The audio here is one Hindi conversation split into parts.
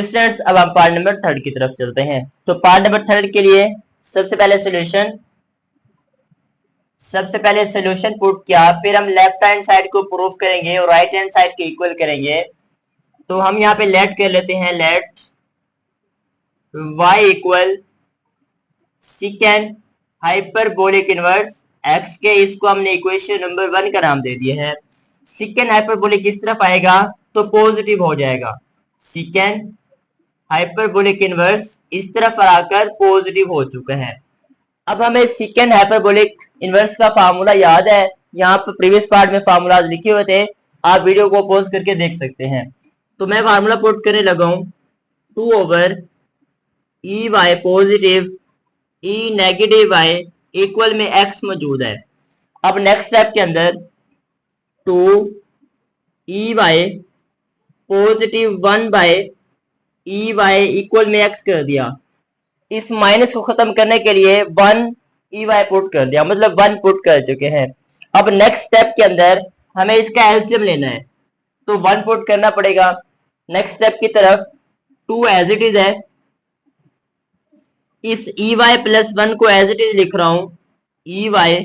स्टूडेंट्स अब हम पार्ट नंबर 3 की तरफ चलते हैं। तो पार्ट नंबर 3 के लिए सबसे पहले सोल्यूशन पुट किया, फिर हम लेफ्ट हैंड साइड को प्रूफ करेंगे और राइट हैंड साइड के इक्वल करेंगे। तो हम यहाँ पे लेट कर लेते हैं, let y equal second hyperbolic inverse x के, इसको हमने इक्वेशन नंबर 1 का नाम दे दिया है। सेकेंड हाइपरबोलिक किस तरफ आएगा तो पॉजिटिव हो जाएगा, सेकेंड हाइपरबोलिक इनवर्स इस तरफ आकर पॉजिटिव हो चुका है। अब हमें सेकेंड हाइपरबोलिक इनवर्स का फार्मूला याद है, यहाँ पर प्रीवियस पार्ट में फार्मूला लिखे हुए थे, आप वीडियो को पॉज करके देख सकते हैं। तो मैं फार्मूला पुट करने लगा हूं, 2 ओवर ई वाई पॉजिटिव ई नेगेटिव वाई इक्वल में x मौजूद है। अब नेक्स्ट स्टेप के अंदर 2 e y positive 1 by e Y equal में x कर दिया। इस माइनस को खत्म करने के लिए 1 ई वाई पुट कर दिया, मतलब 1 पुट कर चुके हैं। अब नेक्स्ट स्टेप के अंदर हमें इसका एलसीएम लेना है, तो 1 पुट करना पड़ेगा। नेक्स्ट स्टेप की तरफ 2 एज इट इज है, इस ई वाई प्लस 1 को एज इट इज लिख रहा हूं, ई वाई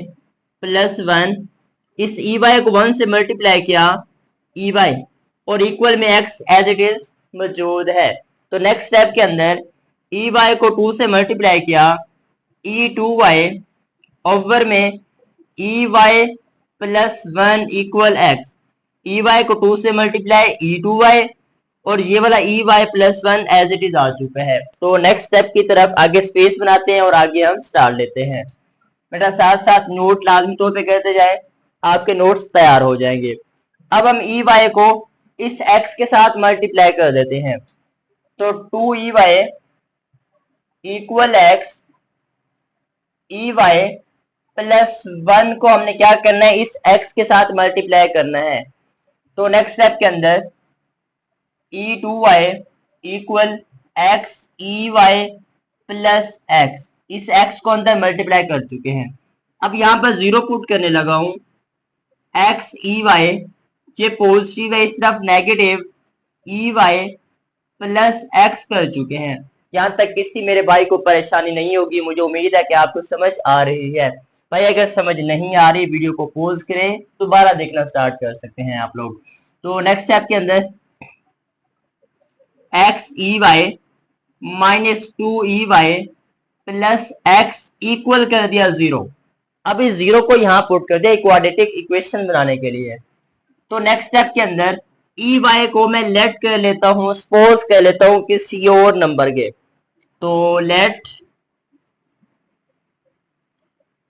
प्लस 1, इस ई वाई को 1 से मल्टीप्लाई किया ई वाई और इक्वल में x एज इट इज मौजूद है। तो नेक्स्ट स्टेप के अंदर ई वाई को 2 से मल्टीप्लाई किया ई 2 वाई ओवर में e Y plus 1 equal x, e y को 2 से मल्टीप्लाई ई 2 वाई और ये वाला e Y plus 1 as it is आ चुका है। तो नेक्स्ट स्टेप की तरफ आगे स्पेस बनाते हैं और आगे हम स्टार्ट लेते हैं। बेटा साथ साथ नोट लाजमी तौर पे करते जाए, आपके नोट्स तैयार हो जाएंगे। अब हम ई वाई को इस x के साथ मल्टीप्लाई कर देते हैं, तो 2 e Y equal x, e Y plus 1 को हमने क्या करना है, इस x के साथ मल्टीप्लाई करना है। तो नेक्स्ट स्टेप के अंदर e 2 y equal x e Y plus x, इस x को अंदर मल्टीप्लाई कर चुके हैं। अब यहाँ पर 0 पुट करने लगा हूं, x ई वाई ये पॉजिटिव है, इस तरफ negative e Y plus x कर चुके हैं। यहाँ तक किसी मेरे भाई को परेशानी नहीं होगी, मुझे उम्मीद है कि आपको समझ आ रही है। भाई अगर समझ नहीं आ रही वीडियो को पॉज करें, दोबारा देखना स्टार्ट कर सकते हैं आप लोग। तो नेक्स्ट स्टेप के अंदर x e y minus 2 e Y plus x equal कर दिया 0। अब इस 0 को यहाँ पुट कर दिया क्वाड्रेटिक इक्वेशन बनाने के लिए। तो नेक्स्ट स्टेप के अंदर ई वाई को मैं लेट कर लेता हूं, सपोज कर लेता हूं किसी और नंबर के, तो लेट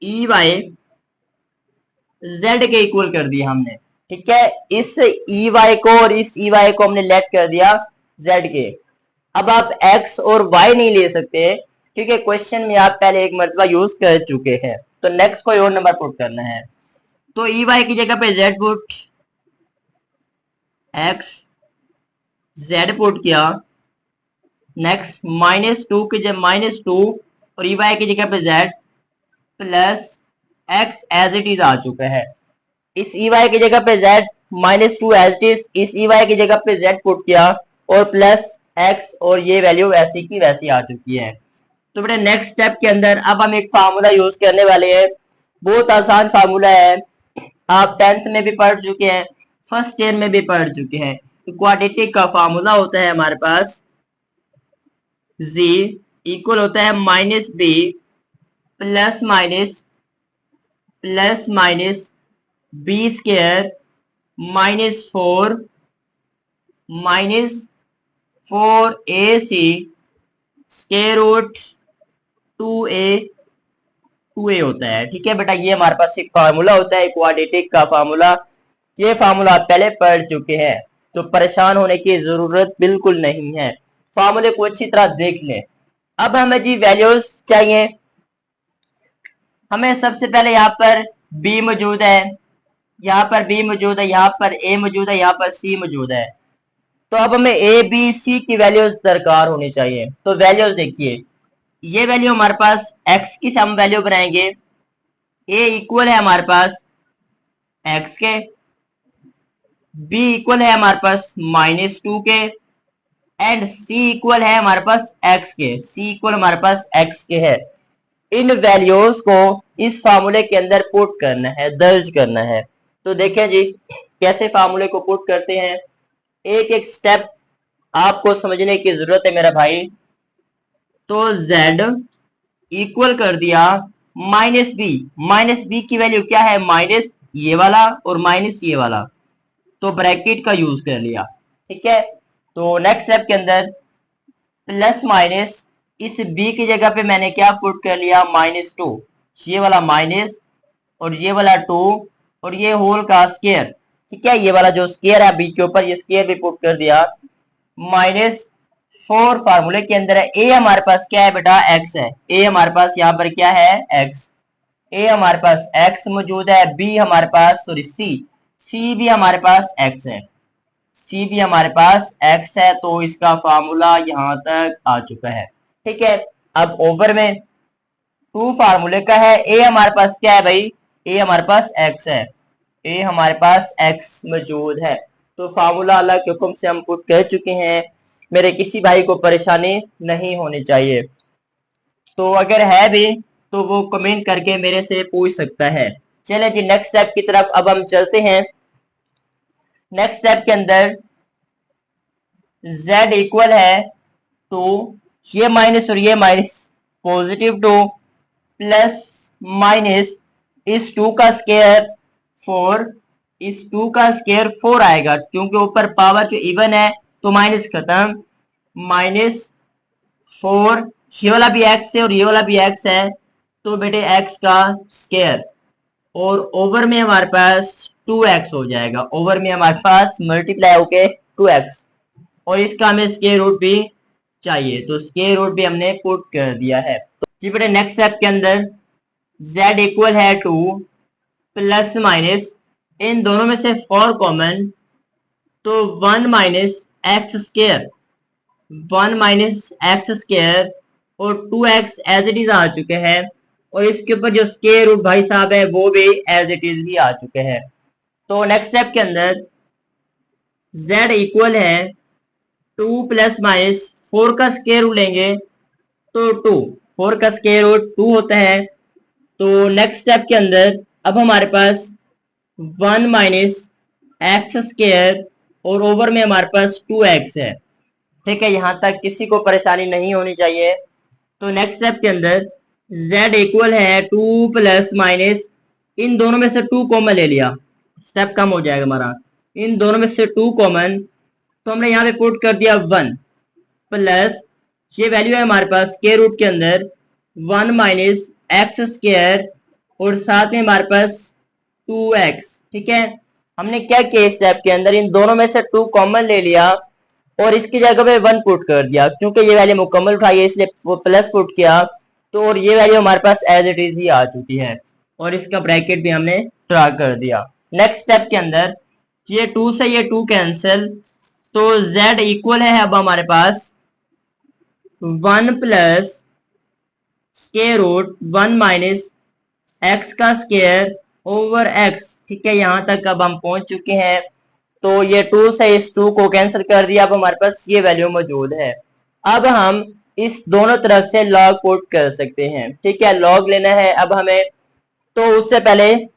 ई वाई जेड के इक्वल कर दिया हमने, ठीक है। इस ई वाई को और इस ई वाई को हमने लेट कर दिया जेड के। अब आप x और y नहीं ले सकते क्योंकि क्वेश्चन में आप पहले एक मरतबा यूज कर चुके हैं, तो नेक्स्ट कोई और नंबर पुट करना है। तो ई वाई की जगह पे z put, x z put किया, नेक्स्ट -2 की जगह -2 और ई वाई की जगह पे z plus x as it is आ चुका है। इस ई वाई की जगह पे z -2 एज इट इज, इस ई वाई की जगह पे z पुट किया और प्लस x और ये वैल्यू वैसी की वैसी आ चुकी है। तो बेटा नेक्स्ट स्टेप के अंदर अब हम एक फार्मूला यूज करने वाले हैं, बहुत आसान फार्मूला है, आप 10th में भी पढ़ चुके हैं, फर्स्ट ईयर में भी पढ़ चुके हैं। क्वाड्रेटिक का फार्मूला होता है हमारे पास z इक्वल होता है -b plus minus b square -4ac square root 2a होता है, ठीक है बेटा। ये हमारे पास एक फार्मूला होता है क्वाड्रेटिक का फार्मूला, ये फार्मूला आप पहले पढ़ चुके हैं, तो परेशान होने की जरूरत बिल्कुल नहीं है, फार्मूले को अच्छी तरह देख लें। अब हमें जी वैल्यूज चाहिए, हमें सबसे पहले यहाँ पर b मौजूद है, यहाँ पर b मौजूद है, यहाँ पर a मौजूद है, यहाँ पर c मौजूद है। तो अब हमें a b c की वैल्यूज दरकार होनी चाहिए। तो वैल्यूज देखिए, ये वैल्यू हमारे पास x की हम वैल्यू बनाएंगे, a इक्वल है हमारे पास x के, b इक्वल है हमारे पास -2 के, एंड सी इक्वल है हमारे पास एक्स के, सी इक्वल हमारे पास एक्स के है। इन वैल्यूज को इस फार्मूले के अंदर पुट करना है, दर्ज करना है। तो देखें जी कैसे फार्मूले को पुट करते हैं, एक एक स्टेप आपको समझने की जरूरत है मेरा भाई। तो z इक्वल कर दिया माइनस बी की वैल्यू क्या है, माइनस ये वाला और माइनस ये वाला, तो ब्रैकेट का यूज कर लिया, ठीक है। तो नेक्स्ट स्टेप के अंदर प्लस माइनस, इस b की जगह पे मैंने क्या पुट कर लिया, -2, ये वाला माइनस और ये वाला 2 और ये होल का स्केयर, ठीक है। ये वाला जो स्केयर है b के ऊपर, ये स्केयर भी पुट कर दिया। -4 फार्मूले के अंदर है, a हमारे पास क्या है बेटा, x है, a हमारे पास यहाँ पर क्या है, x, a हमारे पास x मौजूद है, b हमारे पास सॉरी c भी हमारे पास x है, c भी हमारे पास x है। तो इसका फार्मूला यहां तक आ चुका है, ठीक है। अब ओवर में 2 फार्मूले का है, a हमारे पास क्या है भाई, a हमारे पास x है, a हमारे पास x मौजूद है। तो फार्मूला अल्लाह के हुक्म से हम पुट कर चुके हैं, मेरे किसी भाई को परेशानी नहीं होनी चाहिए। तो अगर है भी तो वो कमेंट करके मेरे से पूछ सकता है। चले जी नेक्स्ट स्टेप की तरफ अब हम चलते हैं। नेक्स्ट स्टेप के अंदर z इक्वल है टू, ये माइनस और ये माइनस, +2 प्लस माइनस इस 2 का स्केयर 4, इस 2 का स्केयर 4 आएगा, क्योंकि ऊपर पावर जो इवन है तो माइनस खत्म, -4, ये वाला भी x है और ये वाला भी x है, तो बेटे x का स्केयर, और ओवर में हमारे पास 2x हो जाएगा, ओवर में हमारे पास मल्टीप्लाई होके 2x, और इसका हमें स्केयर रूट भी चाहिए, तो स्केयर रूट भी हमने पुट कर दिया है। तो जी बेटे नेक्स्ट स्टेप के अंदर z इक्वल है 2 प्लस माइनस, इन दोनों में से 4 कॉमन, तो 1 minus x square, 1 minus x square और 2x एज इट इज आ चुके हैं, और इसके ऊपर जो स्केयर रूट भाई साहब है वो भी एज इट इज ही आ चुके हैं। तो नेक्स्ट स्टेप के अंदर z इक्वल है 2 प्लस माइनस 4 का स्केयर रूट लेंगे तो 2, 4 का स्केयर रूट 2 होता है। तो नेक्स्ट स्टेप के अंदर अब हमारे पास 1 माइनस एक्स स्केयर और ओवर में हमारे पास 2x है, ठीक है। यहां तक किसी को परेशानी नहीं होनी चाहिए। तो नेक्स्ट स्टेप के अंदर z इक्वल है 2 प्लस माइनस, इन दोनों में से 2 कॉमन ले लिया, स्टेप कम हो जाएगा हमारा, इन दोनों में से 2 कॉमन, तो हमने यहाँ पे पुट कर दिया 1 प्लस, ये वैल्यू है हमारे पास स्क्वायर रूट के अंदर 1 माइनस एक्स स्क्वायर और साथ में हमारे पास 2x, ठीक है। हमने क्या किया इस स्टेप के अंदर, इन दोनों में से 2 कॉमन ले लिया और इसकी जगह पे 1 पुट कर दिया, क्योंकि ये वैल्यू मुकम्मल उठाई है इसलिए वो प्लस पुट किया, तो और ये वैल्यू हमारे पास एज इट इज ही आ चुकी है, और इसका ब्रैकेट भी हमने ड्रा कर दिया। नेक्स्ट स्टेप के अंदर ये 2 से ये 2 कैंसिल, तो z इक्वल है अब हमारे पास 1 plus square root 1 minus x का स्क्वायर ओवर x, ठीक है। यहां तक अब हम पहुंच चुके हैं। तो ये 2 से इस 2 को कैंसिल कर दिया, अब हमारे पास ये वैल्यू मौजूद है। अब हम इस दोनों तरफ से लॉग पुट कर सकते हैं, ठीक है। लॉग लेना है अब हमें, तो उससे पहले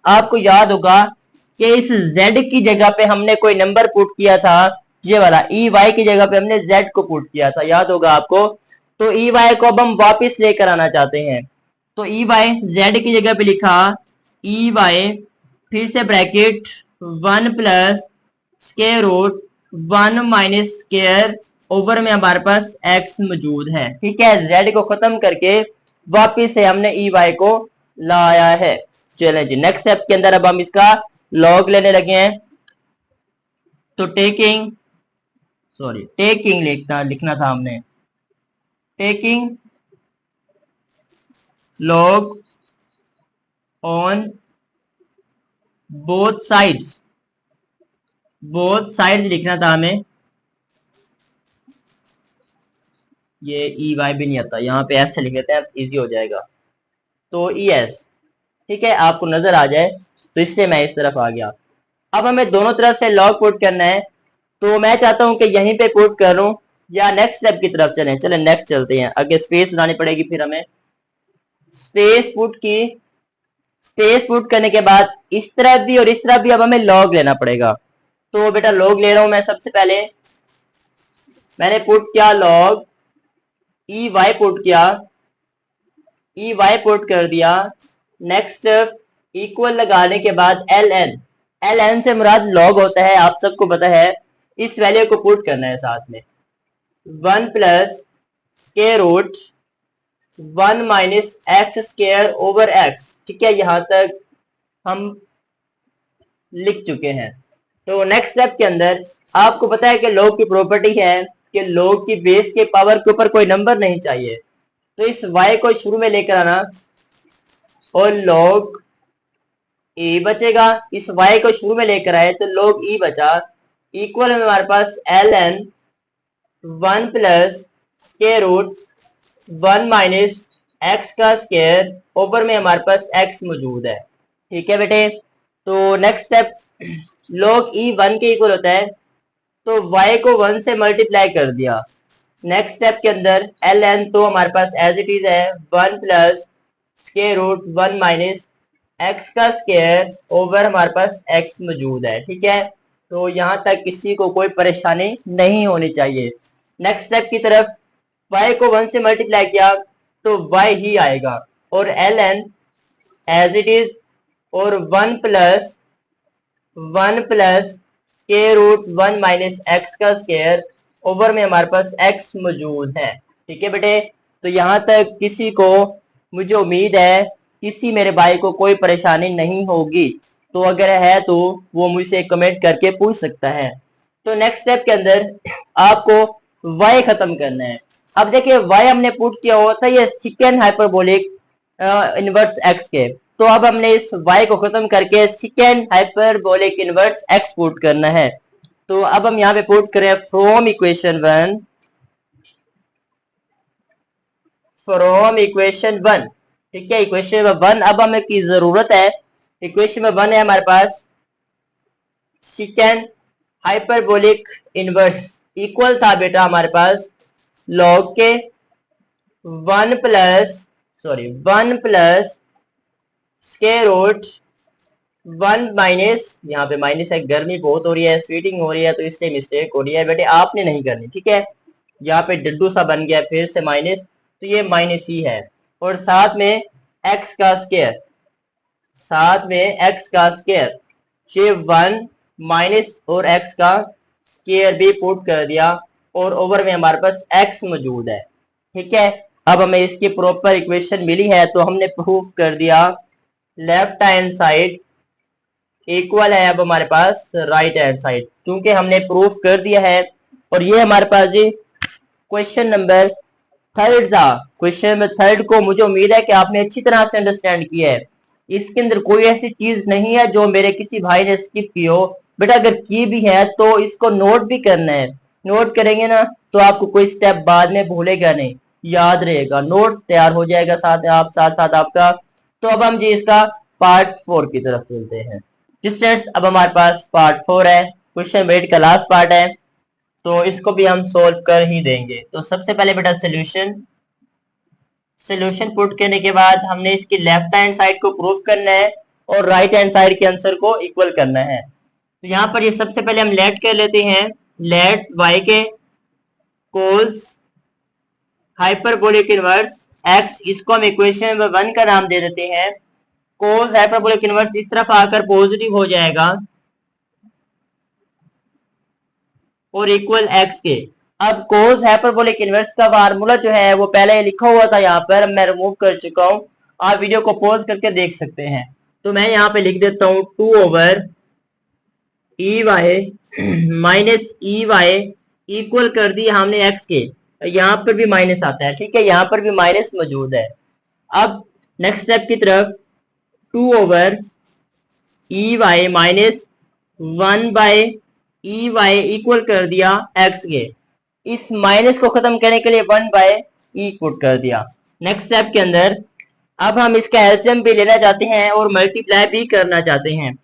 आपको याद होगा कि इस z की जगह पे हमने कोई नंबर पुट किया था, ये वाला y की जगह पे हमने z को पुट किया था, याद होगा आपको। तो y को अब हम वापस लेकर आना चाहते हैं, तो z की जगह पे लिखा y, फिर से bracket 1 plus square root 1 minus square over में हमारे पास x मौजूद है, ठीक है। z को खत्म करके वापिस से हमने y को लाया है। चलें जी नेक्स्ट स्टेप के अंदर अब हम इसका लॉग लेने लगे हैं। तो टेकिंग लिखना था हमने, taking log on both sides लिखना था हमें। ये y भी नहीं आता, यहाँ पे s से लिख लेते हैं, इजी हो जाएगा। तो es, ठीक है, आपको नजर आ जाए, तो इसलिए मैं इस तरफ आ गया। अब हमें दोनों तरफ से लॉग पुट करना है, तो मैं चाहता हूं कि यहीं पे पुट करूं, या नेक्स्ट स्टेप की तरफ चलें? चले नेक्स्ट चलते हैं, आगे स्पेस बनानी पड़ेगी, फिर हमें स्पेस पुट करने के बाद इस तरफ भी और इस तरफ भी अब हमें लॉग लेना पड़ेगा। तो बेटा लॉग ले रहा हूं मैं। सबसे पहले मैंने पुट किया लॉग ई वाई पुट किया, ई वाई पुट कर दिया। नेक्स्ट इक्वल लगाने के बाद एल एन से मुराद लॉग होता है, आप सबको पता है। इस वैल्यू को पुट करना है साथ में 1 plus square root 1 minus x square over x. ठीक है, यहां तक हम लिख चुके हैं। तो नेक्स्ट स्टेप के अंदर आपको पता है कि लॉग की प्रॉपर्टी है कि लॉग की बेस के पावर के ऊपर कोई नंबर नहीं चाहिए। तो इस y को शुरू में लेकर आना और log e बचेगा। इस y को शुरू में लेकर आए तो log e बचा। इक्वल में हमारे पास ln 1 plus square root 1 minus x का स्क्वायर ओवर में हमारे पास x मौजूद है। ठीक है बेटे, तो नेक्स्ट स्टेप log e 1 के इक्वल होता है, तो y को 1 से मल्टीप्लाई कर दिया। नेक्स्ट स्टेप के अंदर ln तो हमारे पास एज इट इज है 1 plus square root 1 minus x का स्क्वायर ओवर हमारे पास x मौजूद है। ठीक है, तो यहां तक किसी को कोई परेशानी नहीं होनी चाहिए। नेक्स्ट स्टेप की तरफ y को 1 से मल्टीप्लाई किया तो y ही आएगा और ln एज इट इज और 1 plus square root 1 minus x का स्क्वायर ओवर में हमारे पास x मौजूद है। ठीक है बेटे, तो यहां तक किसी को मुझे उम्मीद है किसी मेरे भाई को कोई परेशानी नहीं होगी। तो अगर है तो वो मुझसे कमेंट करके पूछ सकता है। तो नेक्स्ट स्टेप के अंदर आपको y खत्म करना है। अब देखिए y हमने पुट किया होता है ये सेकेंड हाइपरबोलिक इनवर्स x के, तो अब हमने इस y को खत्म करके second hyperbolic inverse x put करना है। तो अब हम यहाँ पे पुट करें फ्रॉम इक्वेशन 1। ठीक है, इक्वेशन 1 अब हमें की जरूरत है। इक्वेशन 1 है हमारे पास सेकेंड हाइपरबोलिक इनवर्स। इक्वल था बेटा हमारे पास लॉग के 1 प्लस स्क्वायर रूट 1 माइनस, यहाँ पे माइनस है, गर्मी बहुत हो रही है, स्वीटिंग हो रही है, तो इससे मिस्टेक हो रही है बेटे, आपने नहीं करनी। ठीक है, यहाँ पे डड्डू सा बन गया फिर से माइनस, तो ये माइनस ही है। और साथ में x का स्क्वायर, ये 1 माइनस और x का स्क्वायर भी पुट कर दिया और ओवर में हमारे पास x मौजूद है। ठीक है, अब हमें इसकी प्रॉपर इक्वेशन मिली है तो हमने प्रूफ कर दिया लेफ्ट हैंड साइड इक्वल है अब हमारे पास राइट हैंड साइड, क्योंकि हमने प्रूफ कर दिया है। और ये हमारे पास जी क्वेश्चन नंबर 3 था। क्वेश्चन नंबर 3 को मुझे उम्मीद है कि आपने अच्छी तरह से अंडरस्टैंड किया है। इसके अंदर कोई ऐसी चीज नहीं है जो मेरे किसी भाई ने स्किप की हो। बेटा अगर की भी है तो इसको नोट भी करना है। नोट करेंगे ना तो आपको कोई स्टेप बाद में भूलेगा नहीं, याद रहेगा, नोट्स तैयार हो जाएगा साथ साथ आपका। तो अब हम जी इसका पार्ट 4 की तरफ चलते हैं। स्टूडेंट्स अब हमारे पास पार्ट 4 है, क्वेश्चन 8 का लास्ट पार्ट है, तो इसको भी हम सोल्व कर ही देंगे। तो सबसे पहले बेटा सोल्यूशन पुट करने के बाद हमने इसकी लेफ्ट हैंड साइड को प्रूफ करना है और राइट हैंड साइड के आंसर को इक्वल करना है। तो यहाँ पर ये सबसे पहले हम लेट कर लेते हैं, लेट y के कोस हाइपरबोलिक इनवर्स x, इसको हम इक्वेशन नंबर 1 का नाम दे देते हैं। कोस हाइपरबोलिक इनवर्स इस तरफ आकर पॉजिटिव हो जाएगा और इक्वल x के। अब कोस हाइपरबोलिक इनवर्स का फार्मूला जो है वो पहले लिखा हुआ था यहाँ पर, मैं रिमूव कर चुका हूँ, आप वीडियो को पॉज करके देख सकते हैं। तो मैं यहाँ पे लिख देता हूँ 2 over e y minus e Y equal कर दिया हमने x के। यहाँ पर भी माइनस आता है, ठीक है, यहाँ पर भी माइनस मौजूद है। अब नेक्स्ट स्टेप की तरफ 2 over e y minus 1 by e Y equal कर दिया x के। इस माइनस को खत्म करने के लिए 1 बाय ई पुट कर दिया। नेक्स्ट स्टेप के अंदर अब हम इसका एलसीएम भी लेना चाहते हैं और मल्टीप्लाई भी करना चाहते हैं।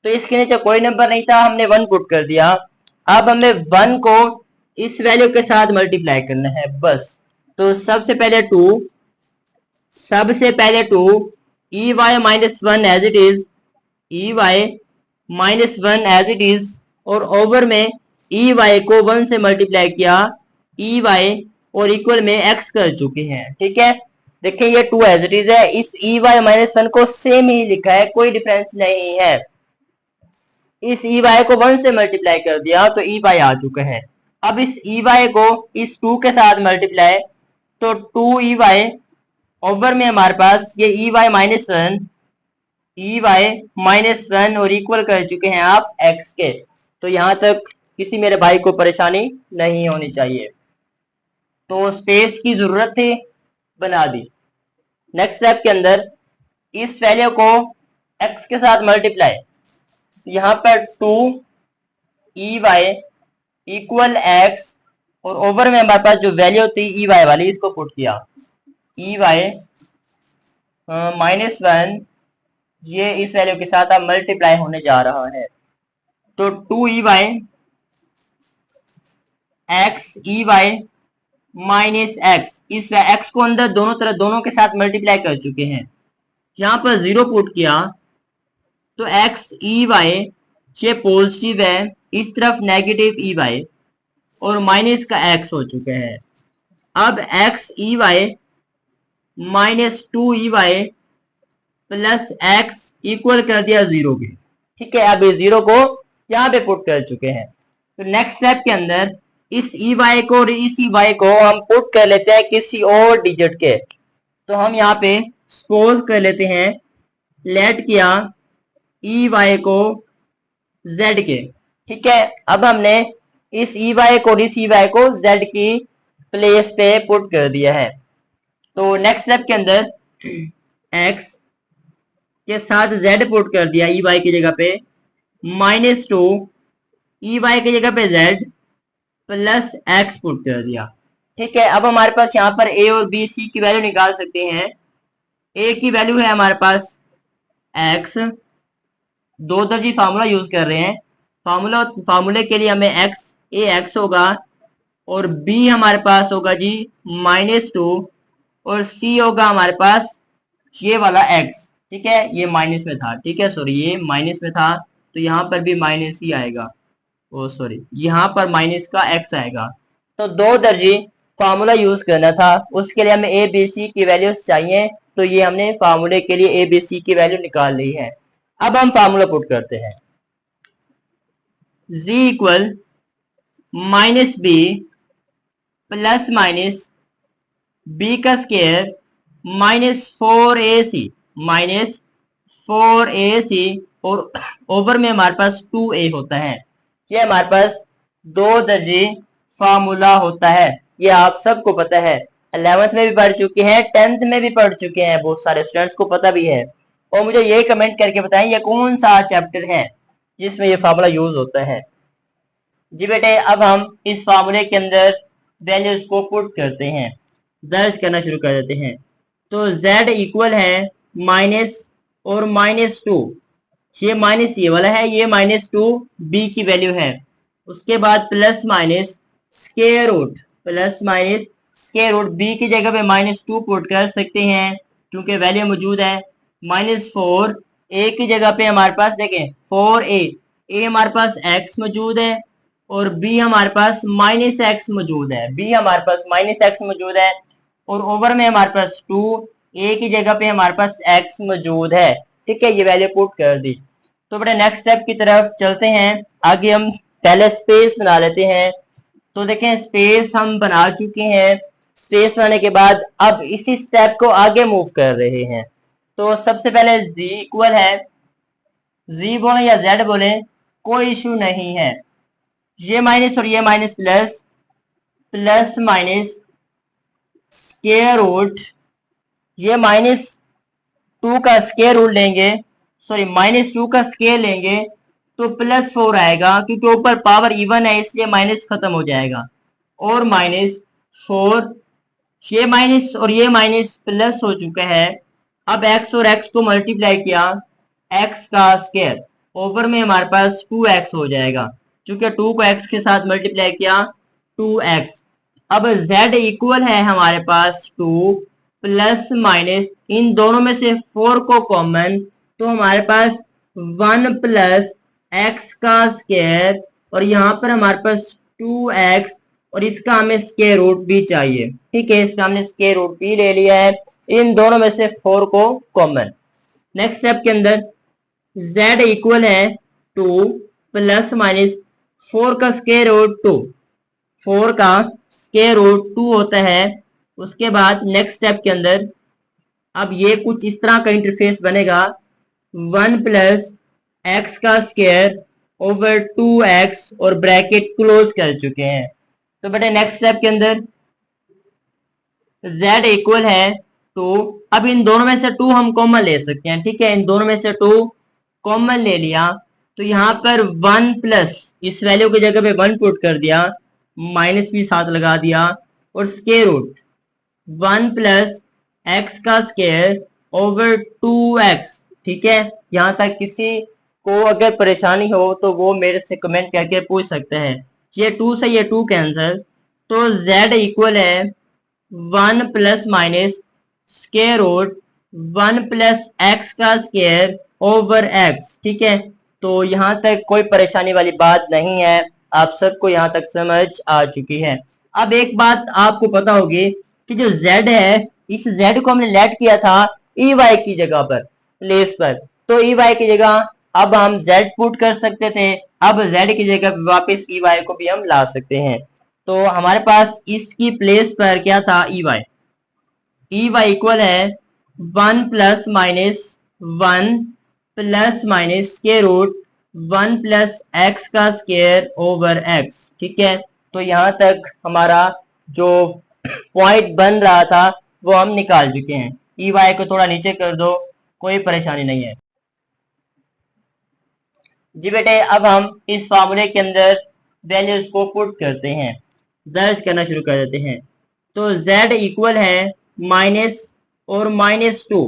तो इसके नीचे कोई नंबर नहीं था, हमने 1 पुट कर दिया। अब हमें 1 को इस वैल्यू के साथ मल्टीप्लाई करना है बस। तो सबसे पहले two e y minus one as it is, e y minus one as it is, और ओवर में ई वाई को वन से मल्टीप्लाई किया, ई वाई और इक्वल में एक्स कर चुके हैं। ठीक है, देखिए ये टू एज इट इज है, इस ई वाई माइनस वन को सेम ही लिखा है, कोई डिफरेंस नहीं है। इस ई वाई को वन से मल्टीप्लाई कर दिया तो ई वाई आ चुका है। अब इस ई वाई को इस टू के साथ मल्टीप्लाई, तो टू ई वाई ओवर में हमारे पास ये e y minus one, e y minus one और इक्वल कर चुके हैं आप एक्स के। तो यहां तक किसी मेरे भाई को परेशानी नहीं होनी चाहिए। तो स्पेस की जरूरत थी, बना दी। नेक्स्ट स्टेप के अंदर इस वैल्यू को एक्स के साथ मल्टीप्लाई, यहां पर two e Y equal x और ओवर में हमारे पास जो वैल्यू थी ई वाई वाली, इसको पुट किया, ई वाई माइनस वन, ये इस वैल्यू के साथ अब मल्टीप्लाई होने जा रहा है। तो two e y x e y minus x, इस एक्स को अंदर दोनों तरफ दोनों के साथ मल्टीप्लाई कर चुके हैं, यहां पर जीरो पुट किया तो एक्स ई वाई ये पॉजिटिव है, इस तरफ नेगेटिव ई वाई और माइनस का एक्स हो चुका है। अब x e y minus two e Y plus x equal कर दिया जीरो के। ठीक है, अब इस जीरो को यहाँ पे पुट कर चुके हैं। तो नेक्स्ट स्टेप के अंदर इस ई वाई को और इस ई वाई को हम पुट कर लेते हैं किसी और डिजिट के। तो हम यहाँ पे सपोज कर लेते हैं, लेट किया ई वाई को जेड के। ठीक है, अब हमने इस ई वाई को और इस ई वाई को जेड की प्लेस पे पुट कर दिया है। तो नेक्स्ट स्टेप के अंदर एक्स के साथ जेड पुट कर दिया ई वाई की जगह पे, माइनस टू ई वाई की जगह पे जेड प्लस एक्स पुट कर दिया। ठीक है, अब हमारे पास यहाँ पर ए और बी सी की वैल्यू निकाल सकते हैं। ए की वैल्यू है हमारे पास एक्स, दो दर्जी फार्मूला यूज कर रहे हैं, फार्मूले के लिए हमें एक्स ए एक्स होगा और बी हमारे पास होगा जी माइनस टू और सी होगा हमारे पास ये वाला एक्स। ठीक है, ये माइनस में था, ठीक है सॉरी ये माइनस में था, तो यहाँ पर भी माइनस ही आएगा, ओ सॉरी यहाँ पर माइनस का एक्स आएगा। तो दो दर्जी फार्मूला यूज करना था, उसके लिए हमें ए बी सी की वैल्यूज चाहिए, तो ये हमने फार्मूले के लिए ए बी सी की वैल्यू निकाल ली है। अब हम फार्मूला पुट करते हैं, z equal minus b plus minus b का square minus four a c, minus four a c और ओवर में हमारे पास टू ए होता है। ये हमारे पास दो दर्जे फार्मूला होता है, ये आप सबको पता है, 11th में भी पढ़ चुके हैं, 10th में भी पढ़ चुके हैं, बहुत सारे स्टूडेंट्स को पता भी है। और मुझे ये कमेंट करके बताएं ये कौन सा चैप्टर है जिसमें ये फार्मूला यूज होता है। जी बेटे, अब हम इस फार्मूले के अंदर वैल्यूज को पुट करते हैं, दर्ज करना शुरू कर देते हैं। तो z इक्वल है माइनस और माइनस टू, ये माइनस ये वाला है, ये माइनस टू बी की वैल्यू है, उसके बाद plus minus square root, plus minus square root, b की जगह पे माइनस टू पुट कर सकते हैं क्योंकि वैल्यू मौजूद है, माइनस फोर, ए की जगह पे हमारे पास देखें फोर ए हमारे पास एक्स मौजूद है और बी हमारे पास माइनस एक्स मौजूद है, बी हमारे पास माइनस एक्स मौजूद है और ओवर में हमारे पास टू, ए की जगह पे हमारे पास एक्स मौजूद है। ठीक है, ये वैल्यू पुट कर दी। तो बेटा नेक्स्ट स्टेप की तरफ चलते हैं, आगे हम पहले स्पेस बना लेते हैं। तो देखें स्पेस हम बना चुके हैं, स्पेस बनाने के बाद अब इसी स्टेप को आगे मूव कर रहे हैं। तो सबसे पहले z इक्वल है, z बोले या z बोले कोई इशू नहीं है, ये माइनस और ये minus plus, plus minus square root, ये माइनस टू का स्क्वायर रूट लेंगे, सॉरी माइनस टू का स्क्वायर लेंगे तो प्लस फोर आएगा, क्योंकि ऊपर पावर इवन है इसलिए माइनस खत्म हो जाएगा, और माइनस फोर, ये माइनस और ये माइनस प्लस हो चुका है। अब x और x को मल्टीप्लाई किया, x का स्क्वायर, ओवर में हमारे पास 2x हो जाएगा, क्योंकि 2 को x के साथ मल्टीप्लाई किया 2x। अब z इक्वल है हमारे पास 2 प्लस माइनस इन दोनों में से 4 को कॉमन, तो हमारे पास 1 प्लस एक्स का स्क्वायर और यहाँ पर हमारे पास 2x और इसका हमें स्क्वायर रूट भी चाहिए। ठीक है, इसका हमने स्क्वायर रूट भी ले लिया है, इन दोनों में से 4 को कॉमन। नेक्स्ट स्टेप के अंदर z इक्वल है 2 प्लस माइनस 4 का स्क्वायर रूट 2, 4 का स्क्वायर रूट 2 होता है। उसके बाद नेक्स्ट स्टेप के अंदर अब ये कुछ इस तरह का इंटरफेस बनेगा, 1 प्लस एक्स का स्क्वायर ओवर 2x और ब्रैकेट क्लोज कर चुके हैं। तो बेटे नेक्स्ट स्टेप के अंदर z इक्वल है 2, अब इन दोनों में से 2 हम कॉमन ले सकते हैं। ठीक है, इन दोनों में से 2 कॉमन ले लिया, तो यहाँ पर 1 प्लस इस वैल्यू की जगह पे 1 पुट कर दिया, माइनस भी साथ लगा दिया और स्क्वायर रूट 1 प्लस एक्स का स्क्वायर ओवर 2x। ठीक है, यहाँ तक किसी को अगर परेशानी हो तो वो मेरे से कमेंट करके पूछ सकते हैं। ये 2 से ये 2 कैंसिल, तो z इक्वल है 1 plus minus square root 1 plus x का स्क्वायर ओवर x। ठीक है, तो यहाँ तक कोई परेशानी वाली बात नहीं है, आप सबको यहाँ तक समझ आ चुकी है। अब एक बात आपको पता होगी कि जो z है, इस z को हमने लेट किया था ey की जगह पर, प्लेस पर, तो ey की जगह अब हम z पुट कर सकते थे, अब z की जगह वापस ey को भी हम ला सकते हैं। तो हमारे पास इसकी प्लेस पर क्या था, ey इक्वल है 1 plus minus 1 plus minus square root 1 plus x का स्क्वायर ओवर x। ठीक है, तो यहाँ तक हमारा जो पॉइंट बन रहा था वो हम निकाल चुके हैं। ey को थोड़ा नीचे कर दो, कोई परेशानी नहीं है जी बेटे। अब हम इस फार्मूले के अंदर वैल्यूज को पुट करते हैं, दर्ज करना शुरू कर देते हैं। तो z इक्वल है माइनस और -2,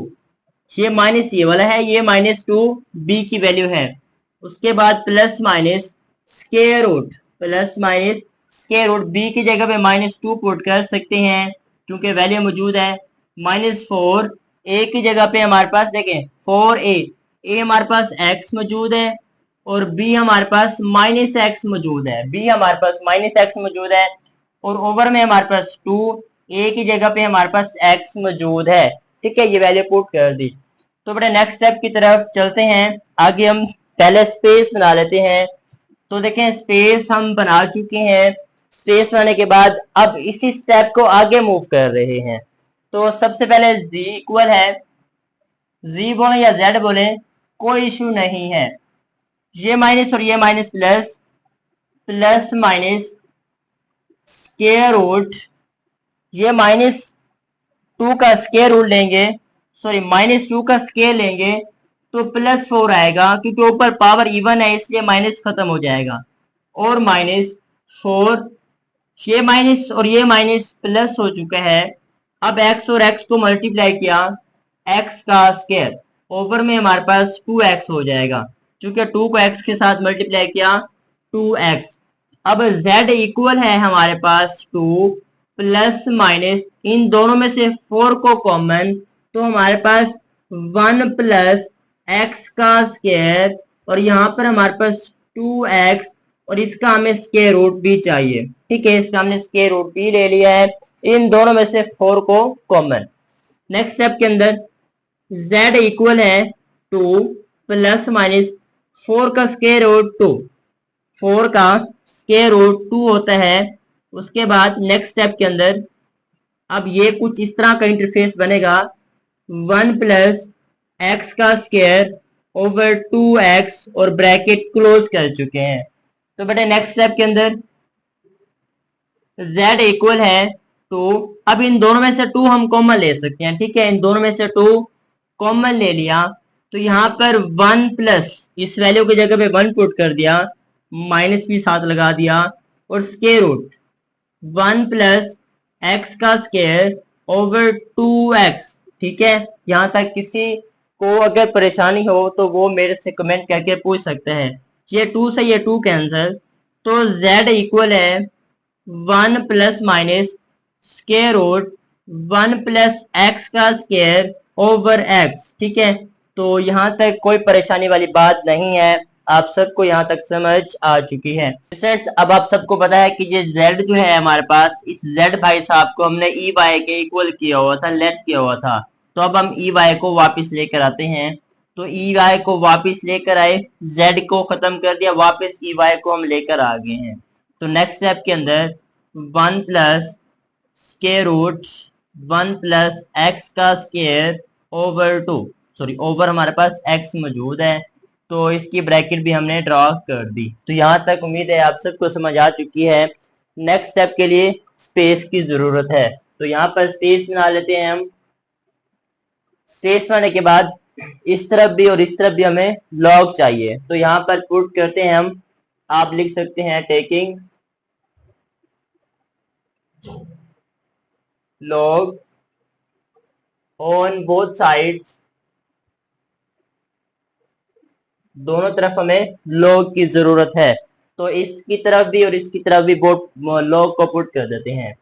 ये माइनस ये वाला है, ये -2 b की वैल्यू है। उसके बाद plus minus square root, plus minus square root b की जगह पे -2 पुट कर सकते हैं क्योंकि वैल्यू मौजूद है। -4 a की जगह पे हमारे पास देखें 4a, a हमारे पास x मौजूद है और b हमारे पास -x मौजूद है, b हमारे पास -x मौजूद है और ओवर में हमारे पास 2, a की जगह पे हमारे पास x मौजूद है। ठीक है, ये वैल्यू पुट कर दी। तो बेटा नेक्स्ट स्टेप की तरफ चलते हैं। आगे हम पहले स्पेस बना लेते हैं। तो देखें स्पेस हम बना चुके हैं, स्पेस बनाने के बाद अब इसी स्टेप को आगे मूव कर रहे हैं। तो सबसे पहले z इक्वल है, z बोले या z बोले कोई इशू नहीं है, ये माइनस और ये minus plus, plus minus square root, ये -2 का स्क्वायर रूट लेंगे, सॉरी -2 का स्क्वायर लेंगे तो +4 आएगा, क्योंकि ऊपर पावर इवन है इसलिए माइनस खत्म हो जाएगा, और -4, ये माइनस और ये माइनस प्लस हो चुका है। अब x और x को मल्टीप्लाई किया, x का स्क्वायर ओवर में हमारे पास 2x हो जाएगा, क्योंकि 2 को x के साथ मल्टीप्लाई किया 2x। अब z इक्वल है हमारे पास 2 प्लस माइनस इन दोनों में से 4 को कॉमन, तो हमारे पास 1 प्लस एक्स का स्क्वायर और यहाँ पर हमारे पास 2x और इसका हमें स्क्वायर रूट भी चाहिए। ठीक है, इसका हमने स्क्वायर रूट भी ले लिया है, इन दोनों में से 4 को कॉमन। नेक्स्ट स्टेप के अंदर z इक्वल है 2 प्लस माइनस 4 का स्क्वायर रूट 2, 4 का स्क्वायर रूट 2 होता है। उसके बाद नेक्स्ट स्टेप के अंदर अब ये कुछ इस तरह का इंटरफेस बनेगा, 1 प्लस एक्स का स्क्वायर ओवर 2x और ब्रैकेट क्लोज कर चुके हैं। तो बेटे नेक्स्ट स्टेप के अंदर z इक्वल है 2, अब इन दोनों में से 2 हम कॉमन ले सकते हैं। ठीक है, इन दोनों में से 2 कॉमन ले लिया, तो यहाँ पर 1 प्लस इस वैल्यू की जगह पे 1 पुट कर दिया, माइनस भी साथ लगा दिया और स्क्वायर रूट 1 प्लस एक्स का स्क्वायर ओवर 2x। ठीक है, यहाँ तक किसी को अगर परेशानी हो तो वो मेरे से कमेंट करके पूछ सकते हैं। ये 2 से ये 2 कैंसिल, तो z इक्वल है 1 plus minus square root 1 plus x का स्क्वायर ओवर एक्स। ठीक है, तो यहाँ तक कोई परेशानी वाली बात नहीं है, आप सबको यहाँ तक समझ आ चुकी है। स्टूडेंट्स, अब आप सबको पता है कि ये z जो है हमारे पास, इस z भाई साहब को हमने ई वाई के इक्वल किया हुआ था, लेट किया हुआ था। तो अब हम ई वाई को वापस लेकर आते हैं। तो ई वाई को वापस लेकर आए, z को खत्म कर दिया, वापस ई वाई को हम लेकर आ गए हैं। तो नेक्स्ट स्टेप के अंदर 1 plus square root 1 plus x का स्क्वायर ओवर 2, सॉरी ओवर हमारे पास x मौजूद है, तो इसकी ब्रैकेट भी हमने ड्रॉ कर दी। तो यहाँ तक उम्मीद है आप सबको समझ आ चुकी है। नेक्स्ट स्टेप के लिए स्पेस की जरूरत है, तो यहाँ पर स्पेस बना लेते हैं हम। स्पेस बनाने के बाद इस तरफ भी और इस तरफ भी हमें लॉग चाहिए, तो यहाँ पर पुट करते हैं हम। आप लिख सकते हैं taking log on both sides, दोनों तरफ हमें log की जरूरत है, तो इसकी तरफ भी और इसकी तरफ भी log को पुट कर देते हैं।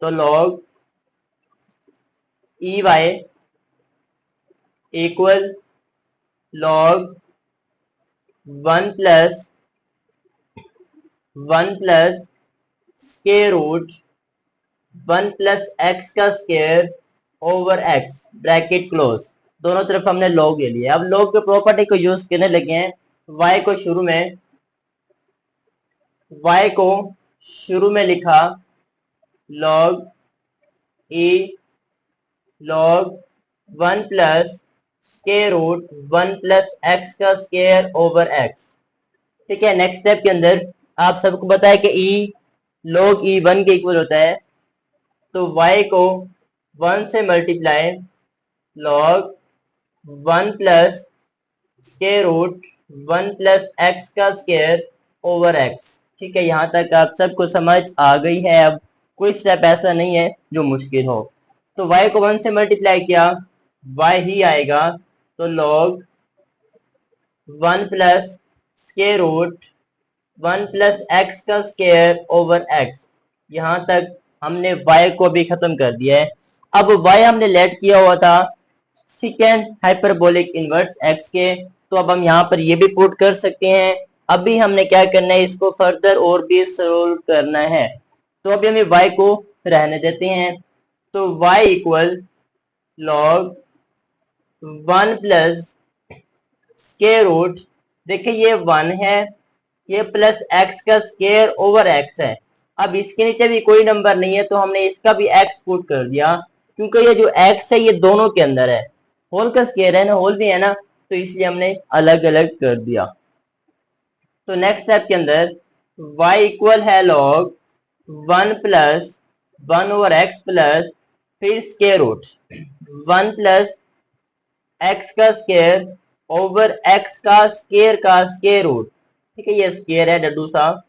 तो log e Y equal log 1 plus square root 1 plus x का square over X, bracket close. दोनों तरफ हमने log ले लिया। अब log के प्रॉपर्टी को यूज करने लगे हैं। y को शुरू में लिखा log e log 1 plus square root 1 plus x का स्क्वायर ओवर एक्स। ठीक है, नेक्स्ट स्टेप के अंदर आप सबको पता है कि e log e 1 के इक्वल होता है, तो y को 1 से multiply log 1 plus square root 1 plus x का स्क्वायर ओवर एक्स। ठीक है, यहाँ तक आप सबको समझ आ गई है। अब कोई स्टेप ऐसा नहीं है जो मुश्किल हो। तो y को 1 से मल्टीप्लाई किया, y ही आएगा, तो log 1 plus square root 1 plus x का स्क्वायर ओवर एक्स। यहाँ तक हमने y को भी खत्म कर दिया है। अब y हमने लेट किया हुआ था सेकेंड हाइपरबोलिक इनवर्स x के, तो अब हम यहाँ पर ये भी पुट कर सकते हैं। अभी हमने क्या करना है, इसको फर्दर और भी सोल्व करना है। तो अभी हमें y को रहने देते हैं। तो y equal log 1 plus square root, देखिए ये 1 है, ये प्लस x का स्क्वायर ओवर x है। अब इसके नीचे भी कोई नंबर नहीं है, तो हमने इसका भी x पुट कर दिया, क्योंकि ये जो x है ये दोनों के अंदर है, होल का स्क्वायर है ना, होल भी है ना, तो इसलिए हमने अलग अलग कर दिया। तो नेक्स्ट स्टेप के अंदर y इक्वल है log 1 plus 1 over x plus फिर स्क्वायर रूट 1 प्लस x का स्क्वायर ओवर x का स्क्वायर रूट। ठीक है, ये स्क्वायर है डड्डू साहब,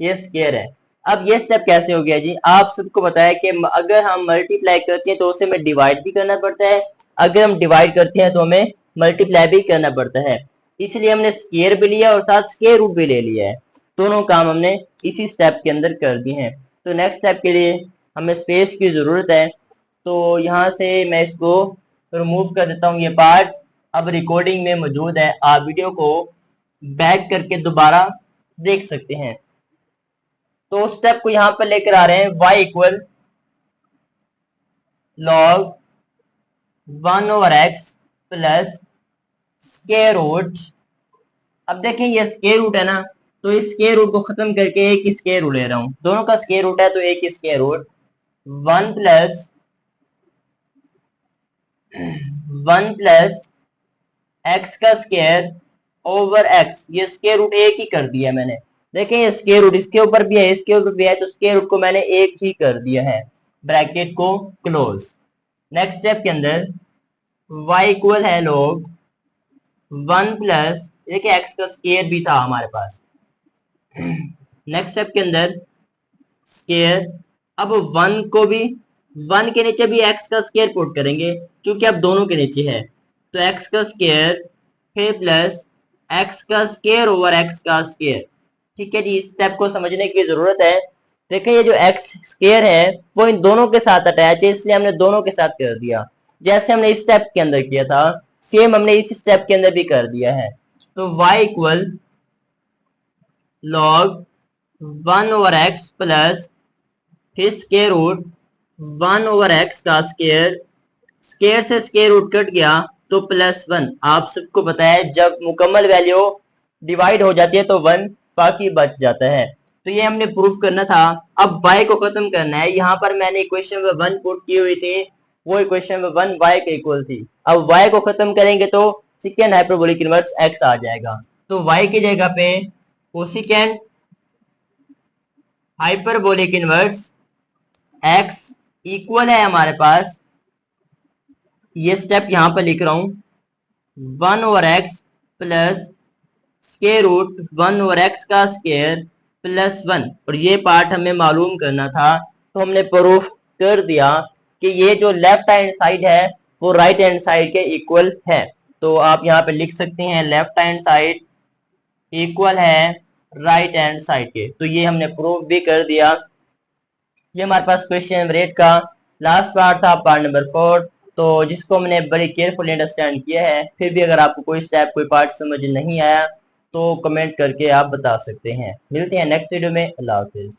ये स्क्वायर है। अब ये स्टेप कैसे हो गया जी, आप सबको पता है कि अगर हम मल्टीप्लाई करते हैं तो उसे हमें डिवाइड भी करना पड़ता है, अगर हम डिवाइड करते हैं तो हमें मल्टीप्लाई भी करना पड़ता है। इसलिए हमने स्क्वायर भी लिया और साथ स्क्वायर रूट भी ले लिया है। दोनों काम हमने इसी स्टेप के अंदर कर दिए हैं। तो नेक्स्ट स्टेप के लिए हमें स्पेस की जरूरत है, तो यहाँ से मैं इसको रिमूव कर देता हूँ, ये पार्ट अब रिकॉर्डिंग में मौजूद है, आप वीडियो को बैक करके दोबारा देख सकते हैं। तो स्टेप को यहां पर लेकर आ रहे हैं, y equal log 1 over x plus square root. अब देखें ये स्क्वायर रूट है ना, तो इस स्क्वायर रूट को खत्म करके एक स्क्वायर रूट ले रहा हूं, दोनों का स्क्वायर रूट है तो एक स्क्वायर रूट 1 प्लस एक्स का स्क्वायर ओवर एक्स, ये स्क्वायर रूट एक ही कर दिया मैंने। देखें ये स्क्वायर रूट इसके ऊपर भी है, इसके ऊपर भी है, तो स्क्वायर रूट को मैंने एक ही कर दिया है, ब्रैकेट को क्लोज। नेक्स्ट स्टेप के अंदर y इक्वल है log 1 प्लस, देखिए x का स्क्वायर भी था हमारे पास। नेक्स्ट स्टेप के अंदर स्क्वायर, अब 1 को भी 1 के नीचे भी x का स्क्वायर पुट करेंगे, क्योंकि अब दोनों के नीचे है, तो x का स्क्वायर फिर प्लस x का स्क्वायर ओवर x का स्क्वायर। ठीक है जी, इस स्टेप को समझने की जरूरत है। देखें ये जो एक्स स्क्वायर है वो इन दोनों के साथ अटैच है, इसलिए हमने दोनों के साथ कर दिया। जैसे हमने इस स्टेप के अंदर किया था सेम हमने इस स्टेप के अंदर भी कर दिया है। तो y equal log 1/x plus फिर स्क्वायर रूट 1/x का स्क्वायर, स्क्वायर से स्क्वायर रूट कट गया तो +1। आप सबको पता है जब मुकम्मल वैल्यू डिवाइड हो जाती है तो 1 बाकी बच जाता है। तो ये हमने प्रूफ करना था। अब y को खत्म करना है। यहाँ पर मैंने इक्वेशन में 1 पुट की हुई थी, वो इक्वेशन में 1 y के इक्वल थी। अब y को खत्म करेंगे तो सेकेंड हाइपरबोलिक इनवर्स x आ जाएगा। तो y की जगह पे cosecant hyperbolic inverse x equal है हमारे पास, ये स्टेप यहां पर लिख रहा हूं, 1/x plus square root 1/x का स्क्वायर +1। और ये पार्ट हमें मालूम करना था तो हमने प्रूफ कर दिया कि ये जो लेफ्ट हैंड साइड है वो राइट हैंड साइड के इक्वल है। तो आप यहाँ पे लिख सकते हैं लेफ्ट हैंड साइड इक्वल है राइट हैंड साइड के। तो ये हमने प्रूफ भी कर दिया। ये हमारे पास क्वेश्चन नंबर 8 का लास्ट पार्ट था, पार्ट नंबर 4, तो जिसको हमने बड़ी केयरफुली अंडरस्टैंड किया है। फिर भी अगर आपको कोई स्टेप कोई पार्ट समझ नहीं आया तो कमेंट करके आप बता सकते हैं। मिलते हैं नेक्स्ट वीडियो में। अल्लाह हाफिज।